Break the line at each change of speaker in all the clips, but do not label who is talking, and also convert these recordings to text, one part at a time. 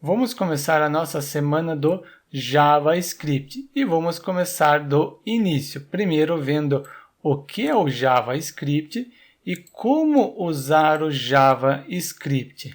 Vamos começar a nossa semana do JavaScript e vamos começar do início, primeiro vendo o que é o JavaScript e como usar o JavaScript.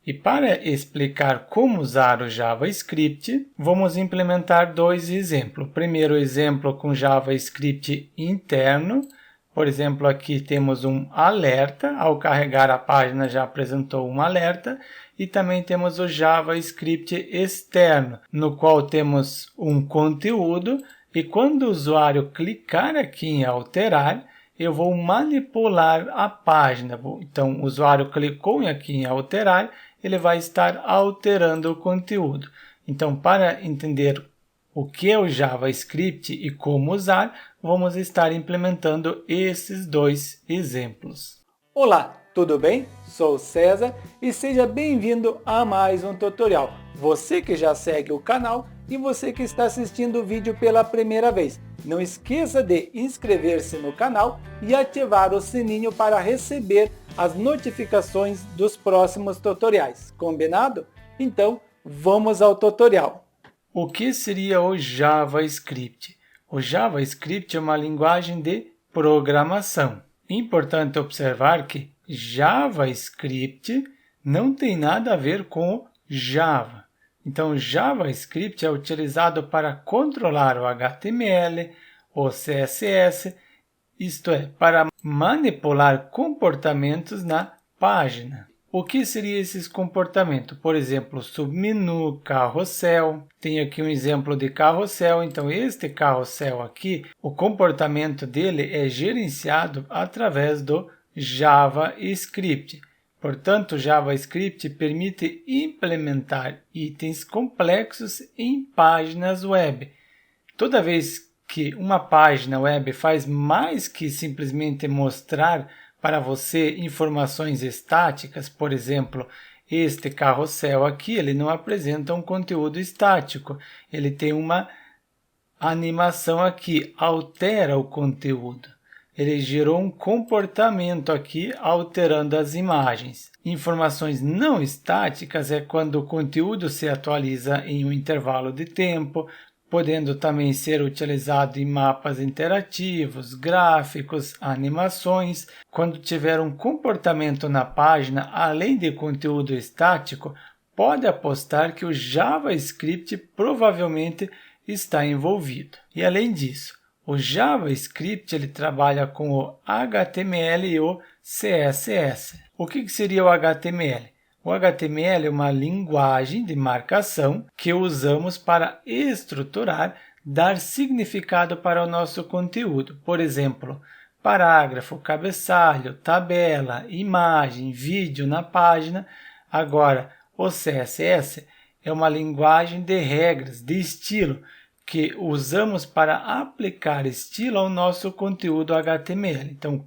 E para explicar como usar o JavaScript, vamos implementar dois exemplos. Primeiro exemplo com JavaScript interno. Por exemplo, aqui temos um alerta, ao carregar a página já apresentou um alerta, e também temos o JavaScript externo, no qual temos um conteúdo, e quando o usuário clicar aqui em alterar, eu vou manipular a página. Então, o usuário clicou aqui em alterar, ele vai estar alterando o conteúdo. Então, para entender o que é o JavaScript e como usar, vamos estar implementando esses dois exemplos.
Olá, tudo bem? Sou o César e seja bem-vindo a mais um tutorial. Você que já segue o canal e você que está assistindo o vídeo pela primeira vez. Não esqueça de inscrever-se no canal e ativar o sininho para receber as notificações dos próximos tutoriais. Combinado? Então, vamos ao tutorial.
O que seria o JavaScript? O JavaScript é uma linguagem de programação. Importante observar que JavaScript não tem nada a ver com Java. Então, JavaScript é utilizado para controlar o HTML, o CSS, isto é, para manipular comportamentos na página. O que seriam esses comportamentos? Por exemplo, submenu, carrossel. Tenho aqui um exemplo de carrossel. Então, este carrossel aqui, o comportamento dele é gerenciado através do JavaScript. Portanto, o JavaScript permite implementar itens complexos em páginas web. Toda vez que uma página web faz mais que simplesmente mostrar para você informações estáticas, por exemplo, este carrossel aqui, ele não apresenta um conteúdo estático, ele tem uma animação aqui, altera o conteúdo. Ele gerou um comportamento aqui, alterando as imagens. Informações não estáticas é quando o conteúdo se atualiza em um intervalo de tempo, podendo também ser utilizado em mapas interativos, gráficos, animações. Quando tiver um comportamento na página, além de conteúdo estático, pode apostar que o JavaScript provavelmente está envolvido. E além disso, o JavaScript ele trabalha com o HTML e o CSS. O que seria o HTML? O HTML é uma linguagem de marcação que usamos para estruturar, dar significado para o nosso conteúdo. Por exemplo, parágrafo, cabeçalho, tabela, imagem, vídeo na página. Agora, o CSS é uma linguagem de regras, de estilo, que usamos para aplicar estilo ao nosso conteúdo HTML. Então,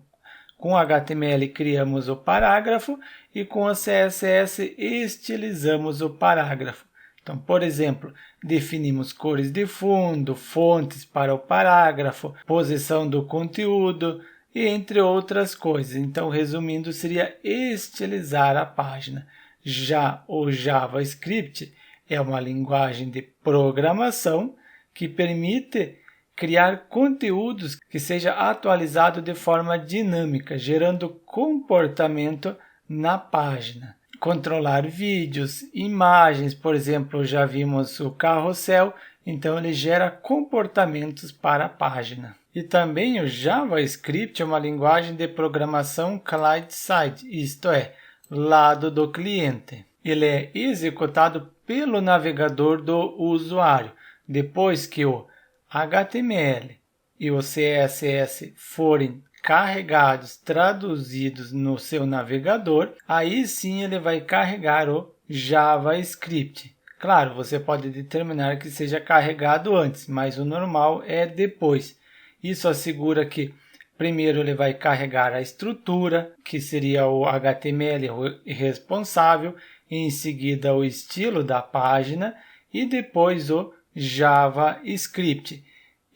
com HTML criamos o parágrafo e com o CSS estilizamos o parágrafo. Então, por exemplo, definimos cores de fundo, fontes para o parágrafo, posição do conteúdo e entre outras coisas. Então, resumindo, seria estilizar a página. Já o JavaScript é uma linguagem de programação que permite criar conteúdos que seja atualizado de forma dinâmica, gerando comportamento na página. Controlar vídeos, imagens, por exemplo, já vimos o carrossel, então ele gera comportamentos para a página. E também o JavaScript é uma linguagem de programação client-side, isto é, lado do cliente. Ele é executado pelo navegador do usuário, depois que o HTML e o CSS forem carregados, traduzidos no seu navegador, aí sim ele vai carregar o JavaScript. Claro, você pode determinar que seja carregado antes, mas o normal é depois. Isso assegura que primeiro ele vai carregar a estrutura, que seria o HTML responsável, em seguida o estilo da página e depois o JavaScript.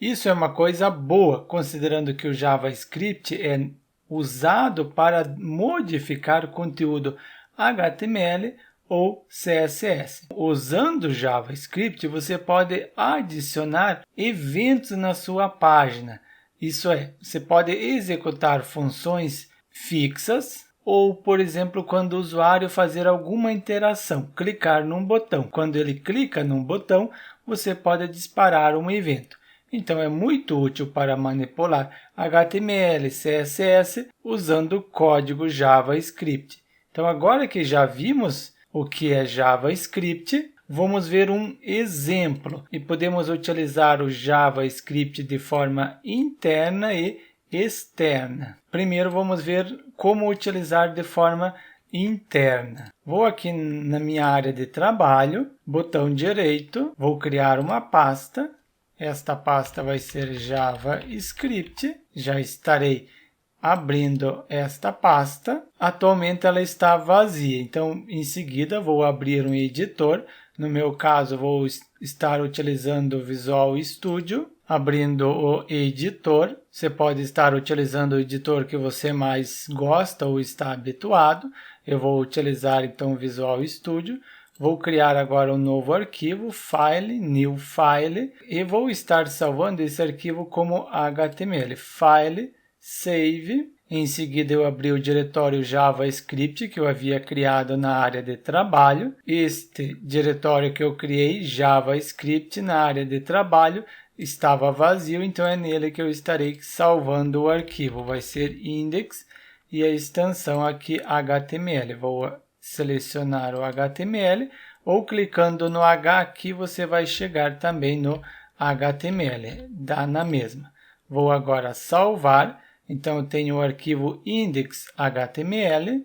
Isso é uma coisa boa, considerando que o JavaScript é usado para modificar conteúdo HTML ou CSS. Usando JavaScript, você pode adicionar eventos na sua página. Isso é, você pode executar funções fixas ou, por exemplo, quando o usuário fazer alguma interação, clicar num botão. Quando ele clica num botão, você pode disparar um evento. Então, é muito útil para manipular HTML, CSS usando código JavaScript. Então, agora que já vimos o que é JavaScript, vamos ver um exemplo e podemos utilizar o JavaScript de forma interna e externa. Primeiro vamos ver como utilizar de forma interna. Vou aqui na minha área de trabalho, botão direito, vou criar uma pasta. Esta pasta vai ser JavaScript. Já estarei abrindo esta pasta. Atualmente ela está vazia, então em seguida vou abrir um editor. No meu caso, vou estar utilizando o Visual Studio, abrindo o editor. Você pode estar utilizando o editor que você mais gosta ou está habituado. Eu vou utilizar então o Visual Studio. Vou criar agora um novo arquivo, File, New File, e vou estar salvando esse arquivo como HTML. File, Save. Em seguida, eu abri o diretório JavaScript que eu havia criado na área de trabalho. Este diretório que eu criei, JavaScript, na área de trabalho, estava vazio, então é nele que eu estarei salvando o arquivo. Vai ser index e a extensão aqui HTML. Vou selecionar o HTML ou clicando no H aqui você vai chegar também no HTML, dá na mesma. Vou agora salvar. Então, eu tenho o arquivo index.html,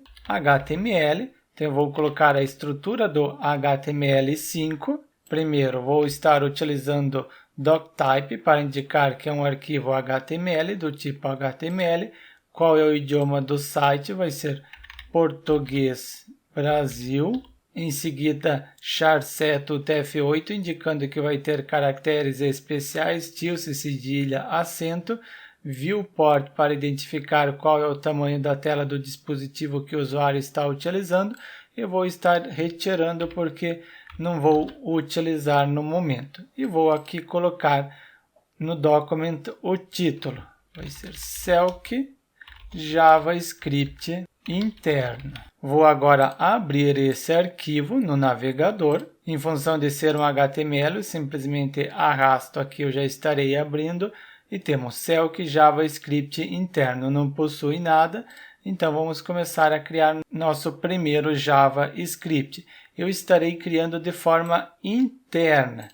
então eu vou colocar a estrutura do HTML5. Primeiro, vou estar utilizando doctype para indicar que é um arquivo HTML, do tipo HTML. Qual é o idioma do site? Vai ser Português Brasil. Em seguida, charset UTF-8, indicando que vai ter caracteres especiais, tilde, cedilha, acento. Viewport para identificar qual é o tamanho da tela do dispositivo que o usuário está utilizando. Eu vou estar retirando porque não vou utilizar no momento. E vou aqui colocar no document o título. Vai ser Selk JavaScript interno. Vou agora abrir esse arquivo no navegador. Em função de ser um HTML, eu simplesmente arrasto aqui, eu já estarei abrindo. E temos Selk JavaScript interno, não possui nada, então vamos começar a criar nosso primeiro JavaScript. Eu estarei criando de forma interna.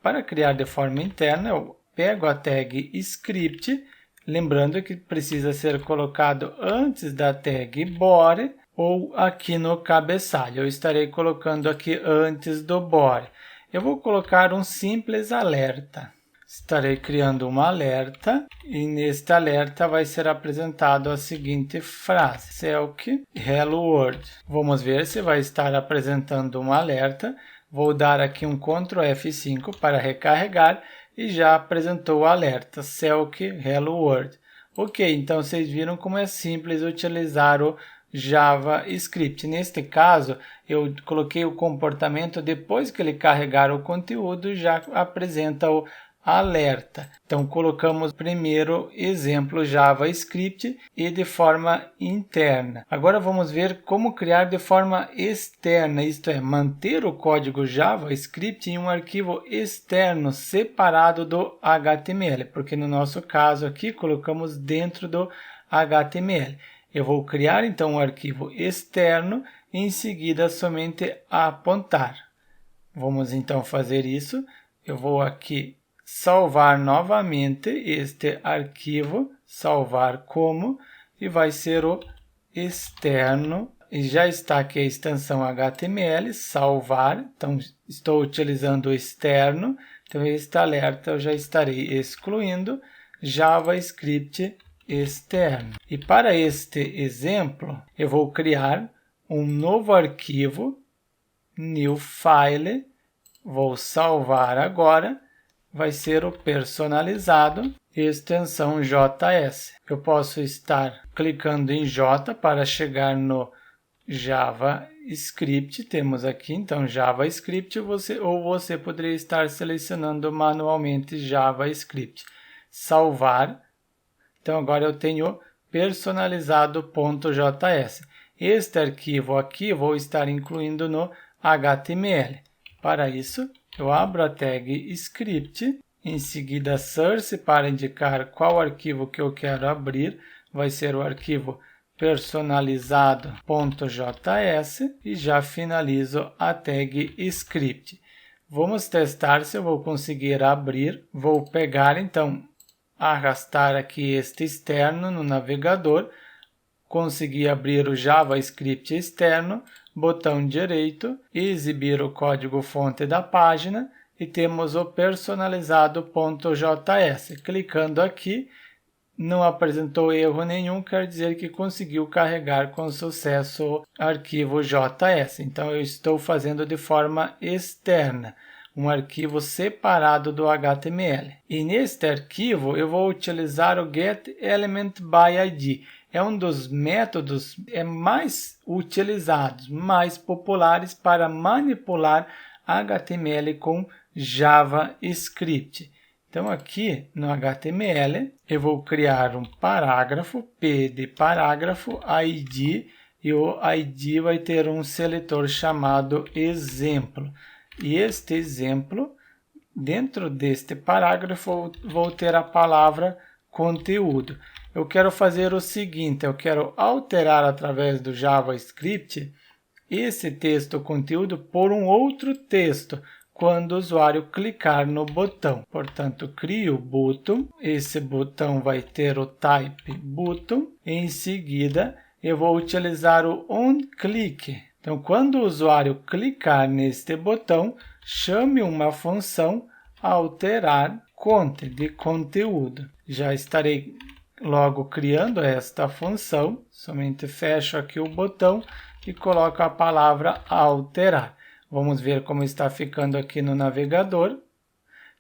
Para criar de forma interna, eu pego a tag script, lembrando que precisa ser colocado antes da tag body ou aqui no cabeçalho. Eu estarei colocando aqui antes do body. Eu vou colocar um simples alerta. Estarei criando um alerta e neste alerta vai ser apresentado a seguinte frase: Selk Hello World. Vamos ver se vai estar apresentando um alerta. Vou dar aqui um Ctrl F5 para recarregar e já apresentou o alerta Selk Hello World. Ok, então vocês viram como é simples utilizar o JavaScript. Neste caso, eu coloquei o comportamento depois que ele carregar o conteúdo, já apresenta o alerta. Então, colocamos primeiro exemplo JavaScript e de forma interna. Agora vamos ver como criar de forma externa, isto é, manter o código JavaScript em um arquivo externo separado do HTML, porque no nosso caso aqui colocamos dentro do HTML. Eu vou criar então um arquivo externo e em seguida somente apontar. Vamos então fazer isso. Eu vou aqui salvar novamente este arquivo, salvar como, e vai ser o externo. E já está aqui a extensão HTML, salvar, então estou utilizando o externo, então este alerta eu já estarei excluindo, JavaScript externo. E para este exemplo, eu vou criar um novo arquivo, New File, vou salvar agora, vai ser o personalizado, extensão JS. Eu posso estar clicando em J para chegar no JavaScript, temos aqui então JavaScript, você poderia estar selecionando manualmente JavaScript. Salvar, então agora eu tenho personalizado.js. Este arquivo aqui vou estar incluindo no HTML. Para isso, eu abro a tag script, em seguida search para indicar qual arquivo que eu quero abrir, vai ser o arquivo personalizado.js e já finalizo a tag script. Vamos testar se eu vou conseguir abrir. Vou pegar então, arrastar aqui este externo no navegador, consegui abrir o JavaScript externo, botão direito, exibir o código-fonte da página e temos o personalizado.js. Clicando aqui, não apresentou erro nenhum, quer dizer que conseguiu carregar com sucesso o arquivo JS. Então eu estou fazendo de forma externa, um arquivo separado do HTML. E neste arquivo eu vou utilizar o getElementById. É um dos métodos mais utilizados, mais populares para manipular HTML com JavaScript. Então aqui no HTML eu vou criar um parágrafo, P de parágrafo, ID, e o ID vai ter um seletor chamado exemplo. E este exemplo, dentro deste parágrafo, vou ter a palavra conteúdo. Eu quero fazer o seguinte, eu quero alterar através do JavaScript esse texto conteúdo por um outro texto quando o usuário clicar no botão. Portanto, crio o button, esse botão vai ter o type button, em seguida eu vou utilizar o onClick. Então, quando o usuário clicar neste botão, chame uma função alterar content, de conteúdo. Já estarei logo criando esta função, somente fecho aqui o botão e coloco a palavra alterar. Vamos ver como está ficando aqui no navegador.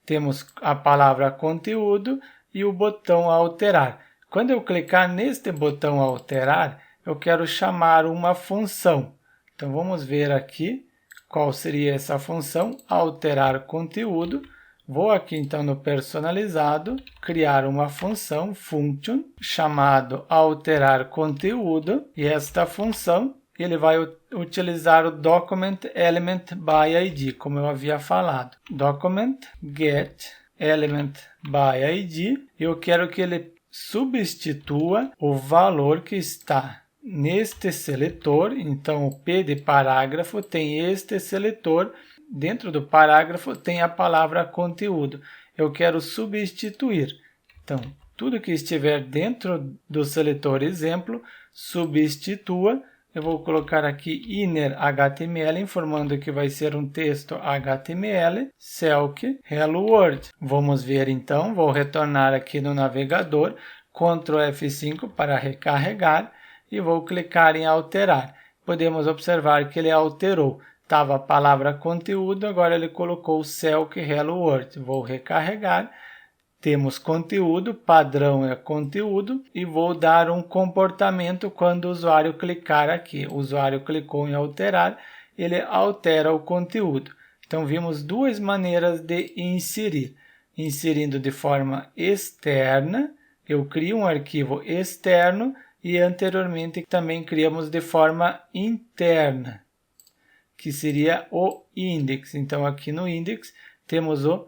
Temos a palavra conteúdo e o botão alterar. Quando eu clicar neste botão alterar, eu quero chamar uma função. Então vamos ver aqui qual seria essa função, alterar conteúdo. Vou aqui então no personalizado, criar uma função, function, chamado alterar conteúdo, e esta função ele vai utilizar o documentElementById, como eu havia falado. Document get element by id, eu quero que ele substitua o valor que está neste seletor. Então o P de parágrafo tem este seletor. Dentro do parágrafo tem a palavra conteúdo. Eu quero substituir. Então, tudo que estiver dentro do seletor exemplo, substitua. Eu vou colocar aqui inner HTML, informando que vai ser um texto HTML, selc hello world. Vamos ver então, vou retornar aqui no navegador, Ctrl F5 para recarregar e vou clicar em alterar. Podemos observar que ele alterou. Estava a palavra conteúdo, agora ele colocou selc hello world. Vou recarregar, temos conteúdo, padrão é conteúdo, e vou dar um comportamento quando o usuário clicar aqui. O usuário clicou em alterar, ele altera o conteúdo. Então vimos duas maneiras de inserir. Inserindo de forma externa, eu crio um arquivo externo, e anteriormente também criamos de forma interna, que seria o index. Então, aqui no index, temos o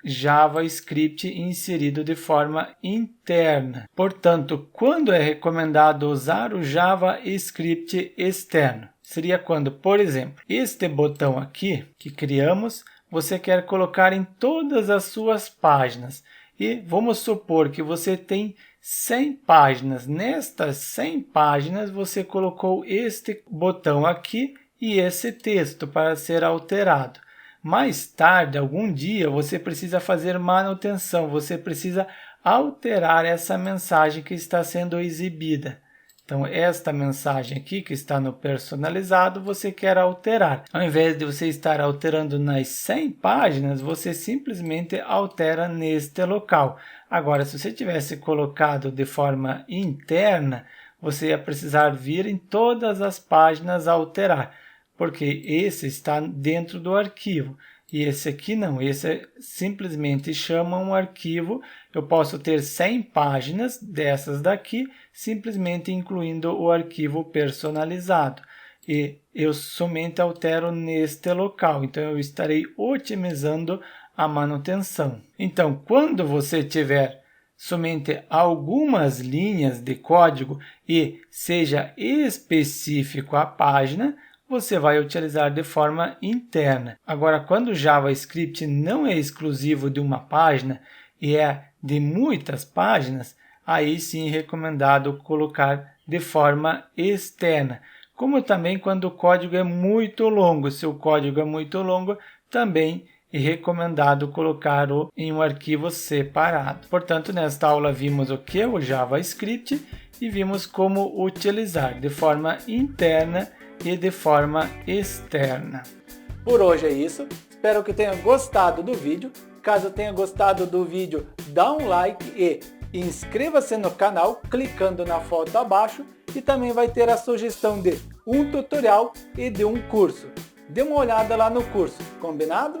JavaScript inserido de forma interna. Portanto, quando é recomendado usar o JavaScript externo? Seria quando, por exemplo, este botão aqui que criamos, você quer colocar em todas as suas páginas. E vamos supor que você tem 100 páginas. Nestas 100 páginas, você colocou este botão aqui e esse texto para ser alterado. Mais tarde, algum dia, você precisa fazer manutenção, você precisa alterar essa mensagem que está sendo exibida. Então, esta mensagem aqui que está no personalizado, você quer alterar. Ao invés de você estar alterando nas 100 páginas, você simplesmente altera neste local. Agora, se você tivesse colocado de forma interna, você ia precisar vir em todas as páginas alterar, porque esse está dentro do arquivo. E esse aqui não, esse simplesmente chama um arquivo. Eu posso ter 100 páginas dessas daqui, simplesmente incluindo o arquivo personalizado. E eu somente altero neste local, então eu estarei otimizando a manutenção. Então, quando você tiver somente algumas linhas de código e seja específico a página, você vai utilizar de forma interna. Agora, quando o JavaScript não é exclusivo de uma página e é de muitas páginas, aí sim é recomendado colocar de forma externa. Como também quando o código é muito longo. Se o código é muito longo, também é recomendado colocá-lo em um arquivo separado. Portanto, nesta aula vimos o que é o JavaScript e vimos como utilizar de forma interna e de forma externa.
Por hoje é isso, espero que tenha gostado do vídeo. Caso tenha gostado do vídeo, dá um like e inscreva-se no canal clicando na foto abaixo e também vai ter a sugestão de um tutorial e de um curso. Dê uma olhada lá no curso, combinado?